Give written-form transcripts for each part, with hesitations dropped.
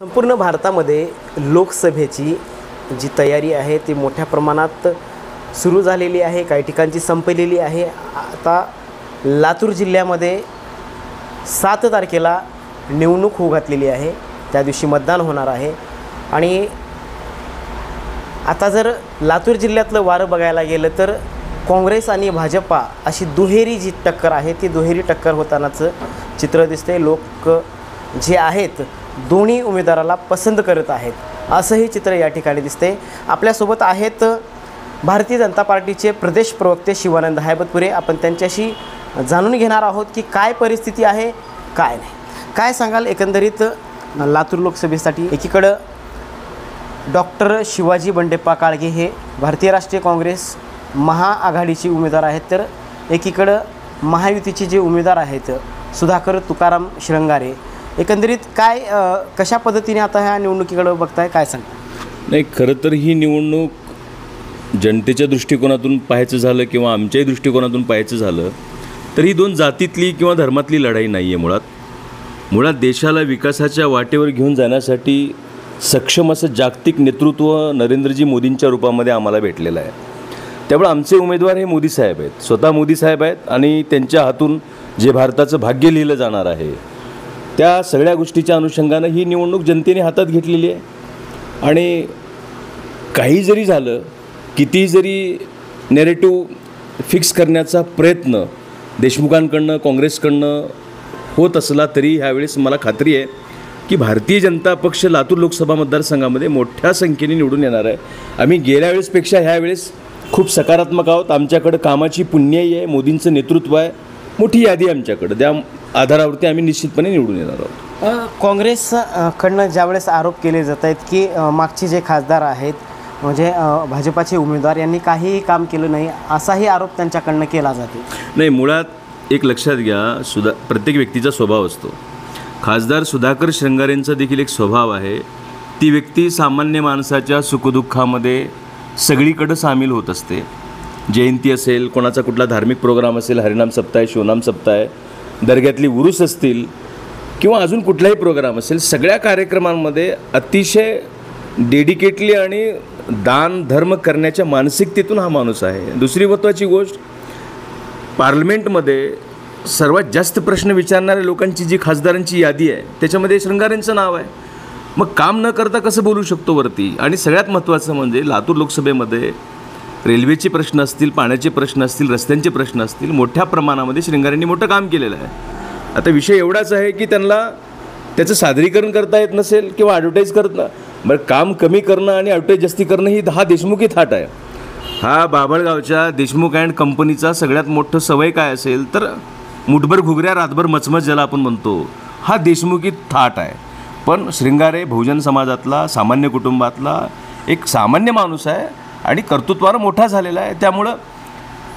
संपूर्ण भारतामध्ये लोकसभेची जी तयारी आहे ती मोठ्या प्रमाणात सुरू झालेली आहे, काही ठिकाणची संपलेली आहे। आता लातूर जिल्ह्यामध्ये 7 तारखेला निवडणूक होऊ घातलेली आहे, त्या दिवशी मतदान होणार आहे। आणि आता जर लातूर जिल्ह्यातलं वारं बघायला गेलं तर काँग्रेस आणि भाजपा अशी दुहेरी जी टक्कर आहे ती दुहेरी टक्कर होतानाचं चित्र दिसते। लोक जे आहेत दोन्ही उमेदवाराला पसंत करत आहेत असंही चित्र या ठिकाणी दिसते। आपल्यासोबत आहेत भारतीय जनता पार्टीचे प्रदेश प्रवक्ते शिवानंद हैबतपुरे। आपण त्यांच्याशी जाणून घेणार आहोत की काय परिस्थिती आहे, काय नाही। काय सांगाल एकंदरीत लातूर लोकसभेसाठी? एकीकडे डॉक्टर शिवाजी बंडेप्पा काळगे हे भारतीय राष्ट्रीय काँग्रेस महाआघाडीचे उमेदवार आहेत, तर एकीकडे महायुतीचे जे उमेदवार आहेत सुधाकर तुकाराम श्रंगारे। एकंदरीत काय कशा पद्धतीने आता ह्या निवडणुकीकडे बघताय, काय सांगा? नाही, खरं तर ही निवडणूक जनतेच्या दृष्टिकोनातून पाहायचं झालं किंवा आमच्याही दृष्टिकोनातून पाहायचं झालं तर ही दोन जातीतली किंवा धर्मातली लढाई नाही आहे। मुळात देशाला विकासाच्या वाटेवर घेऊन जाण्यासाठी सक्षम असं जागतिक नेतृत्व नरेंद्रजी मोदींच्या रूपामध्ये आम्हाला भेटलेलं आहे। त्यामुळे आमचे उमेदवार हे मोदी साहेब आहेत, स्वतः मोदी साहेब आहेत आणि त्यांच्या हातून जे भारताचं भाग्य लिहिलं जाणार आहे त्या सगळ्या गोष्टीच्या अनुषंगानं ही निवडणूक जनतेने हातात घेतलेली आहे। आणि काही जरी झालं, कितीही जरी नॅरेटिव्ह फिक्स करण्याचा प्रयत्न देशमुखांकडनं काँग्रेसकडनं होत असला तरी ह्यावेळेस मला खात्री आहे की भारतीय जनता पक्ष लातूर लोकसभा मतदारसंघामध्ये मोठ्या संख्येने निवडून येणार आहे। आम्ही गेल्या वेळेसपेक्षा ह्यावेळेस खूप सकारात्मक आहोत। आमच्याकडं कामाची पुण्याई आहे, मोदींचं नेतृत्व आहे, मोठी यादी आहे आमच्याकडं, त्या आधारावरती आम्ही निश्चितपणे निवडून येणार आहोत। काँग्रेसकडनं ज्यावेळेस आरोप केले जात आहेत की मागचे जे खासदार आहेत म्हणजे भाजपाचे उमेदवार यांनी काहीही काम केलं नाही असाही आरोप त्यांच्याकडनं केला जातो। नाही, मुळात एक लक्षात घ्या, प्रत्येक व्यक्तीचा स्वभाव असतो। खासदार सुधाकर श्रंगारेंचा देखील एक स्वभाव आहे, ती व्यक्ती सामान्य माणसाच्या सुखदुःखामध्ये सगळीकडं सामील होत असते। जयंती असेल, कोणाचा कुठला धार्मिक प्रोग्राम असेल, हरिनाम सप्ताह, शिवनाम सप्ताह, दर्ग्यातली उरूस असतील किंवा अजून कुठलाही प्रोग्राम असेल, सगळ्या कार्यक्रमांमध्ये अतिशय डेडिकेटली आणि दान धर्म करण्याच्या मानसिकतेतून हा माणूस आहे। दुसरी महत्त्वाची गोष्ट, पार्लमेंटमध्ये सर्वात जास्त प्रश्न विचारणाऱ्या लोकांची जी खासदारांची यादी आहे त्याच्यामध्ये श्रंगारेंचं नाव आहे। मग काम न करता कसं बोलू शकतो वरती? आणि सगळ्यात महत्त्वाचं म्हणजे लातूर लोकसभेमध्ये रेल्वेचे प्रश्न असतील, पाण्याचे प्रश्न असतील, रस्त्यांचे प्रश्न असतील, मोठ्या प्रमाणामध्ये श्रंगारेंनी मोठं काम केलेलं आहे। आता विषय एवढाच आहे की त्यांना त्याचं सादरीकरण करता येत नसेल किंवा ॲडव्हर्टाईज करणं, बरं काम कमी करणं आणि ॲडव्हर्टाईज जास्ती करणं ही हा देशमुखी थाट आहे। हा बाभळगावच्या देशमुख अँड कंपनीचा सगळ्यात मोठं सवय काय असेल तर मुठभर घुगऱ्या रातभर मचमच ज्याला आपण म्हणतो, हा देशमुखी थाट आहे। पण श्रंगारे बहुजन समाजातला, सामान्य कुटुंबातला एक सामान्य माणूस आहे आणि कर्तृत्वानं मोठा झालेला आहे। त्यामुळं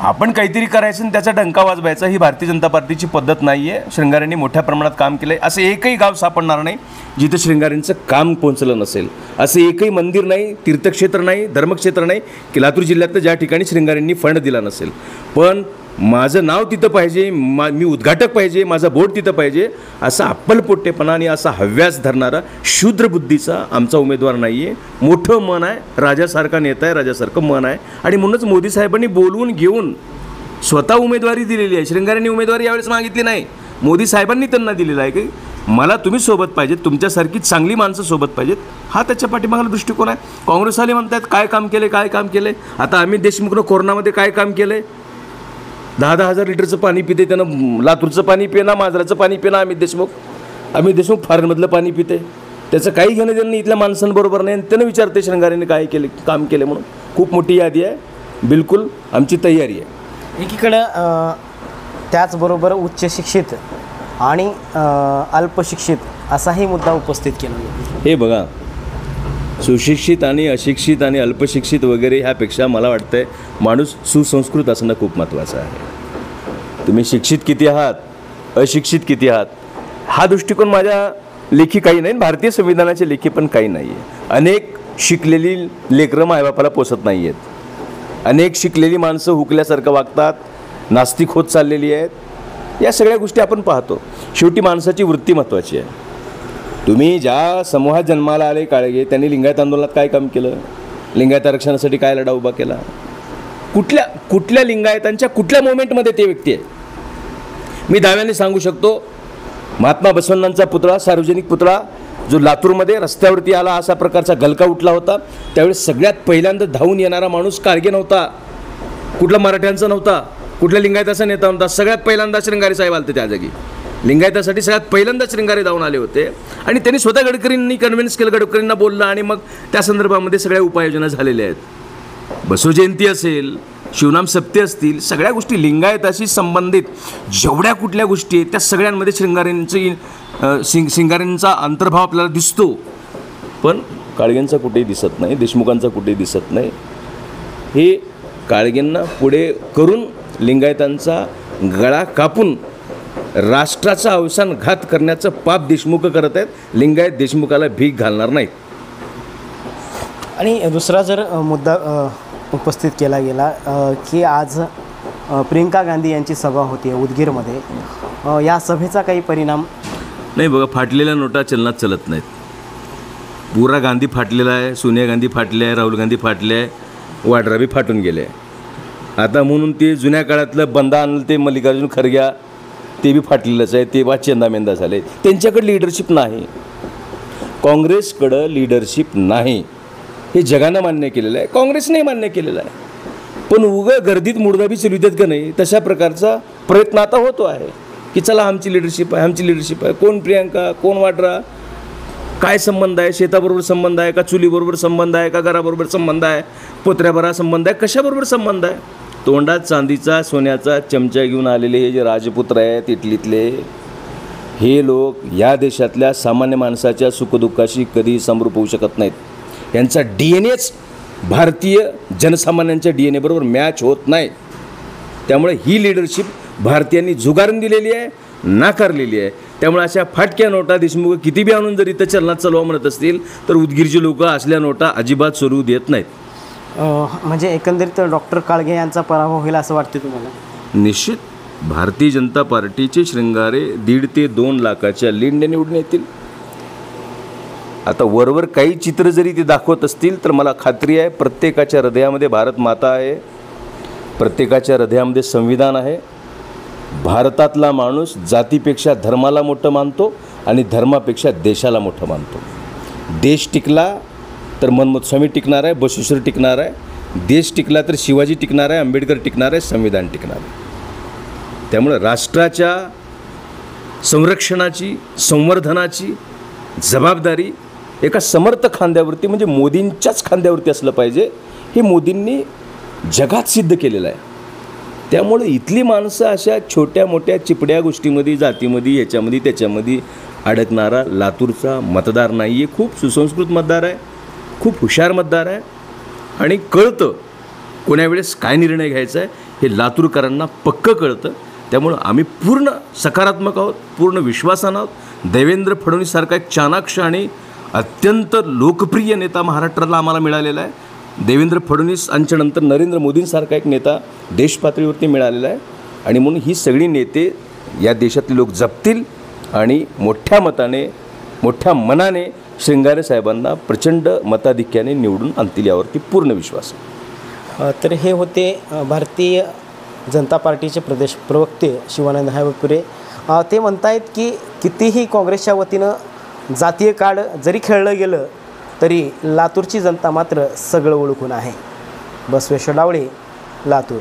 आपण काहीतरी करायचं आणि त्याचा डंका वाजवायचा ही भारतीय जनता पार्टीची पद्धत नाही आहे। श्रंगारेंनी मोठ्या प्रमाणात काम केलं आहे, असं एकही गाव सापडणार नाही जिथं श्रंगारेंचं काम पोहोचलं नसेल। असं एकही मंदिर नाही, तीर्थक्षेत्र नाही, धर्मक्षेत्र नाही की लातूर जिल्ह्यातलं ज्या ठिकाणी श्रंगारेंनी फंड दिला नसेल। पण माझं नाव तिथं पाहिजे, मी उद्घाटक पाहिजे, माझा बोर्ड तिथं पाहिजे, असा अप्पलपोट्टेपणा आणि असा हव्यास धरणारा शूद्र बुद्धीचा आमचा उमेदवार नाही आहे। मोठं मन आहे, राजासारखा नेता आहे, राजासारखं मन आहे आणि म्हणूनच मोदी साहेबांनी बोलवून घेऊन स्वतः उमेदवारी दिलेली आहे। श्रंगारेंनी उमेदवारी यावेळेस मागितली नाही, मोदी साहेबांनी त्यांना दिलेला आहे की मला तुम्ही सोबत पाहिजेत, तुमच्यासारखी चांगली माणसं सोबत पाहिजेत, हा त्याच्या पाठीमागला दृष्टिकोन आहे। काँग्रेसवाले म्हणतात काय काम केले, काय काम केले। आता अमित देशमुखनं कोरोनामध्ये काय काम केलं आहे? 10-10 हजार लिटरचं पाणी पिते त्यानं, लातूरचं पाणी पिना, माजराचं पाणी पिना अमित देशमुख फॉरेनमधलं पाणी पिते, त्याचं काही घेणं देणं इथल्या माणसांबरोबर नाही। त्यानं विचारते श्रंगारेंनी काय केले, काम केले म्हणून। खूप मोठी यादी आहे, बिलकुल आमची तयारी आहे। एकीकडं त्याचबरोबर उच्च शिक्षित आणि अल्पशिक्षित असाही मुद्दा उपस्थित केला। हे बघा, सुशिक्षित आणि अशिक्षित आणि अल्पशिक्षित वगैरे ह्यापेक्षा मला वाटतंय माणूस सुसंस्कृत असणं खूप महत्त्वाचं आहे। तुम्ही शिक्षित किती आहात, अशिक्षित किती आहात, हा दृष्टिकोन माझ्या लेखी काही नाही, भारतीय संविधानाच्या लेखी पण काही नाही आहे। अनेक शिकलेली लेकरं मायबापाला पोसत नाही आहेत, अनेक शिकलेली माणसं हुकल्यासारखं वागतात, नास्तिक होत चाललेली आहेत। या सगळ्या गोष्टी आपण पाहतो। शेवटी माणसाची वृत्ती महत्त्वाची आहे। तुम्ही ज्या समूहात जन्माला आले काळगे, त्यांनी लिंगायत आंदोलनात काय काम केलं? लिंगायत आरक्षणासाठी काय लढा उभा केला? कुठल्या लिंगायतांच्या कुठल्या मोमेंटमध्ये ते व्यक्ती आहे? मी दाव्याने सांगू शकतो, महात्मा बसवण्णांचा पुतळा, सार्वजनिक पुतळा जो लातूरमध्ये रस्त्यावरती आला, असा प्रकारचा गलका उठला होता, त्यावेळेस सगळ्यात पहिल्यांदा धावून येणारा माणूस काळगे नव्हता, कुठला मराठ्यांचा नव्हता, कुठल्या लिंगायताचा नेता नव्हता. सगळ्यात पहिल्यांदा श्रंगारे साहेब आले त्या जागी. लिंगायतासाठी सगळ्यात पहिल्यांदा श्रंगारे धावून आले होते आणि त्यांनी स्वतः गडकरींनी कन्व्हिन्स केलं, गडकरींना बोललं आणि मग त्या संदर्भामध्ये सगळ्या उपाययोजना झालेल्या आहेत. बसवजयंती असेल, शिवनाम सप्ते असतील, सगळ्या गोष्टी लिंगायताशी संबंधित जेवढ्या कुठल्या गोष्टी आहेत त्या सगळ्यांमध्ये श्रंगारेंचा अंतर्भाव आपल्याला दिसतो. पण काळगेंचा कुठेही दिसत नाही, देशमुखांचा कुठेही दिसत नाही. हे काळगेंना पुढे करून लिंगायतांचा गळा कापून राष्ट्राचा अवसान घात करण्याचं पाप देशमुख करत आहेत. लिंगायत देशमुखाला भीक घालणार नाहीत. आणि दुसरा जर मुद्दा उपस्थित केला गेला की आज प्रियंका गांधी यांची सभा होती उदगीरमध्ये, या सभेचा काही परिणाम? नाही बघा, फाटलेल्या नोटा चलनात चलत नाहीत. पुरा गांधी फाटलेला आहे, सोनिया गांधी फाटले आहे, राहुल गांधी फाटले आहे, वाड्रा बी फाटून गेले. आता म्हणून ते जुन्या काळातलं बंदा आणलं ते मल्लिकार्जुन खरग्या, ते बी फाटलेलंच आहे, ते बा चेंदामेंदा झाले. त्यांच्याकडे लिडरशिप नाही, काँग्रेसकडं लिडरशिप नाही. हे जगानं मान्य केलेलं आहे, काँग्रेसने मान्य केलेलं आहे. पण उगं गर्दीत मुडदाबी चालू देत का नाही, तशा प्रकारचा प्रयत्न आता होतो आहे की चला आमची लिडरशिप आहे, आमची लिडरशिप आहे. कोण प्रियंका, कोण वाड्रा, काय संबंध आहे? शेताबरोबर संबंध आहे का? चुलीबरोबर संबंध आहे का? घराबरोबर संबंध आहे? पोत्र्याबरोबर संबंध आहे? कशाबरोबर संबंध आहे? तोंडात चांदीचा सोन्याचा चमचा घेऊन आलेले हे जे राजपुत्र आहेत इटलीतले, हे लोक या देशातल्या सामान्य माणसाच्या सुखदुःखाशी कधी समरूप होऊ शकत नाहीत. यांचा DNAच भारतीय जनसामान्यांच्या DNA बरोबर मॅच होत नाही. त्यामुळे ही लिडरशिप भारतीयांनी झुगारून दिलेली आहे, नाकारलेली आहे. त्यामुळे अशा फाटक्या नोटा देशमुख किती बी आणून जर इथं चलनात चालवा म्हणत असतील तर उदगीरची लोक असल्या नोटा अजिबात सोडू देत नाहीत. म्हणजे एकंदरीत डॉक्टर काळगे यांचा पराभव होईल असं वाटते तुम्हाला? निश्चित भारतीय जनता पार्टीचे श्रंगारे 1.5 ते 2 लाखाच्या लीडने निवडून येतील. आता वरवर काही चित्र जरी ते दाखवत असतील तर मला खात्री आहे प्रत्येकाच्या हृदयामध्ये भारत माता आहे, प्रत्येकाच्या हृदयामध्ये संविधान आहे. भारतातला माणूस जातीपेक्षा धर्माला मोठं मानतो आणि धर्मापेक्षा देशाला मोठं मानतो. देश टिकला तर मनमोहन स्वामी टिकणार आहे, बसवेश्वर टिकणार आहे. देश टिकला तर शिवाजी टिकणार आहे, आंबेडकर टिकणार आहे, संविधान टिकणार आहे. त्यामुळे राष्ट्राच्या संरक्षणाची, संवर्धनाची जबाबदारी एका समर्थ खांद्यावरती म्हणजे मोदींच्याच खांद्यावरती असलं पाहिजे. हे मोदींनी जगात सिद्ध केलेलं आहे. त्यामुळे इथली माणसं अशा छोट्या मोठ्या चिपड्या गोष्टीमध्ये, जातीमध्ये, ह्याच्यामध्ये त्याच्यामध्ये अडकणारा लातूरचा मतदार नाही आहे. खूप सुसंस्कृत मतदार आहे, खूप हुशार मतदार आहे आणि कळतं कोण्या वेळेस काय निर्णय घ्यायचा आहे हे लातूरकरांना पक्कं कळतं. त्यामुळं आम्ही पूर्ण सकारात्मक आहोत, पूर्ण विश्वासानं आहोत. देवेंद्र फडणवीससारखा एक चाणाक्ष आणि अत्यंत लोकप्रिय नेता महाराष्ट्राला आम्हाला मिळालेला आहे. देवेंद्र फडणवीसांच्या नंतर नरेंद्र मोदींसारखा एक नेता देश पातळीवरती मिळालेला आहे आणि म्हणून ही सगळी नेते या देशातले लोक जपतील आणि मोठ्या मताने, मोठ्या मनाने श्रंगारे साहेबांना प्रचंड मताधिक्याने निवडून आणतील यावरती पूर्ण विश्वास आहे. तर हे होते भारतीय जनता पार्टीचे प्रदेश प्रवक्ते शिवानंद हायवपुरे. ते म्हणतायत की कितीही काँग्रेसच्या वतीनं जातीय कार्ड जरी खेळलं गेलं तरी लातूरची जनता मात्र सगळं ओळखून आहे. बसवेश्वर डावळे, लातूर.